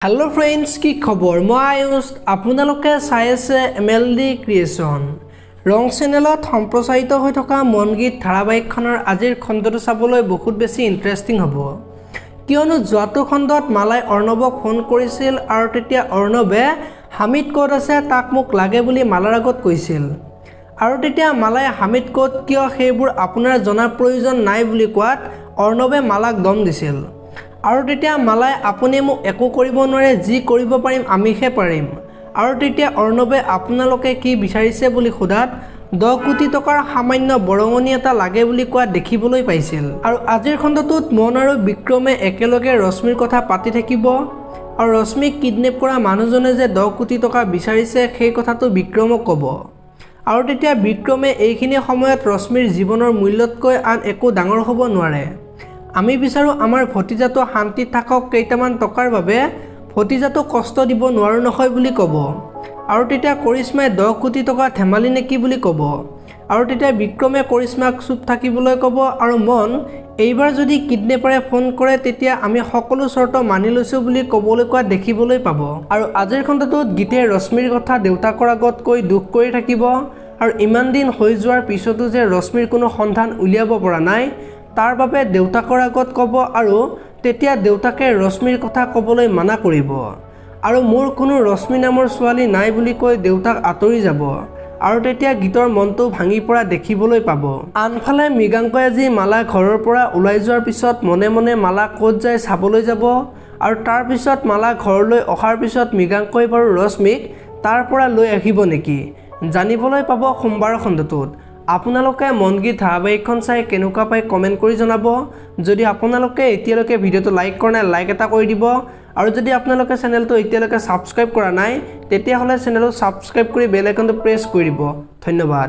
Hello friends की खबर मैं आयुष आपनालोके चाই আছে MLD क्रिएशन रंग चेनेলত सम्प्रचारित হৈ থকা মন গীত ধাৰাবাহিকখনৰ আজিৰ খণ্ডটো চাবলৈ বহুত বেছি ইন্টাৰেষ্টিং হ'ব কিয়নো যোৱাটো খণ্ডত মালাই অৰ্ণৱক ফোন কৰিছিল আৰু তেতিয়া অৰ্ণৱে হামিদ ক'ত আছে তাক মোক লাগে বুলি মালাৰ আগত কৈছিল আৰু তেতিয়া মালাই হামিদ ক'ত কিয় সেইবোৰ আপোনাৰ জনাৰ প্ৰয়োজন নাই বুলি কোৱাত অৰ্ণৱে মালাক দম দিছিল আৰু তেতিয়া মালাই আপুনি মোক একো কৰিব নোৱাৰে যি কৰিব পাৰিম আমিহে পাৰিম আৰু তেতিয়া অৰ্ণৱে আপোনালোকে কি বিচাৰিছে বুলি খুদাত 10 কোটি টকাৰ সামান্য বৰঙনি এটা লাগে বুলি কোৱা দেখিবলৈ পাইছিল আৰু আজিৰ খণ্ডটোত মন আৰু বিক্ৰমে একেলগে ৰশ্মিৰ কথা পাতি থাকিব আৰু ৰশ্মিক কিডনেপ কৰা মানুহজনে যে 10 কোটি টকা বিচাৰিছে সেই কথাটো বিক্ৰমক ক'ব আৰু তেতিয়া বিক্ৰমে এইখিনি সময়ত ৰশ্মিৰ জীৱনৰ মূল্যতকৈ আন একো ডাঙৰ হ'ব নোৱাৰে আমি বিচাৰো আমাৰ ভতিজাটো শান্তি থাকক কেইটামান টকাৰ বাবে ভতিজাটো কষ্ট দিব নোৱাৰো নহয় বুলি ক'ব আৰু তেতিয়া কৰিশ্মাই 10 কোটি টকা ধেমালি নেকি বুলি ক'ব আৰু তেতিয়া বিক্ৰমে কৰিশ্মাক চুপ থাকিবলৈ ক'ব আৰু মন এইবাৰ যদি কিডনেপাৰে ফোন কৰে তেতিয়া আমি সকলো চৰ্ত মানি লৈছো বুলি ক'বলৈ কোৱা দেখিবলৈ পাব আৰু আজিৰ খণ্ডটোত গীতে ৰশ্মিৰ কথা দেউতাকৰ আগত কৈ দুখ কৰি থাকিব আৰু ইমান দিন হৈ যোৱাৰ পিছতো যে ৰশ্মিৰ কোনো সন্ধান উলিয়াব পৰা নাই তাৰ বাবে দেউতাকৰ আগত ক'ব আৰু তেতিয়া দেউতাকে ৰশ্মিৰ কথা ক'বলৈ মানা কৰিব আৰু মোৰ কোনো ৰশ্মি নামৰ ছোৱালী নাই বুলি কৈ দেউতাক আঁতৰি যাব আৰু তেতিয়া গীতৰ মনটো ভাঙি পৰা দেখিবলৈ পাব আনফালে মৃগাংকই আজি মালা ঘৰৰ পৰা ওলাই যোৱাৰ পিছত মনে মনে মালা ক'ত যায় চাবলৈ যাব আৰু তাৰ পিছত মালা ঘৰলৈ অহাৰ পিছত মৃগাংকই বাৰু ৰশ্মিক তাৰ পৰা লৈ আহিব নেকি জানিবলৈ পাব সোমবাৰৰ খণ্ডটোত আপোনালোকে মন গীত ধাৰাবাহিকখন চাই কেনেকুৱা পাই কমেন্ট কৰি জনাব যদি আপোনালোকে এতিয়ালৈকে ভিডিওটো লাইক কৰা নাই লাইক এটা কৰি দিব আৰু যদি আপোনালোকে চেনেলটো এতিয়ালৈকে সাবস্ক্ৰাইব কৰা নাই তেতিয়া হলে চেনেলটো সাবস্ক্ৰাইব কৰি বেল আইকনটো প্ৰেছ কৰি দিব ধন্যবাদ।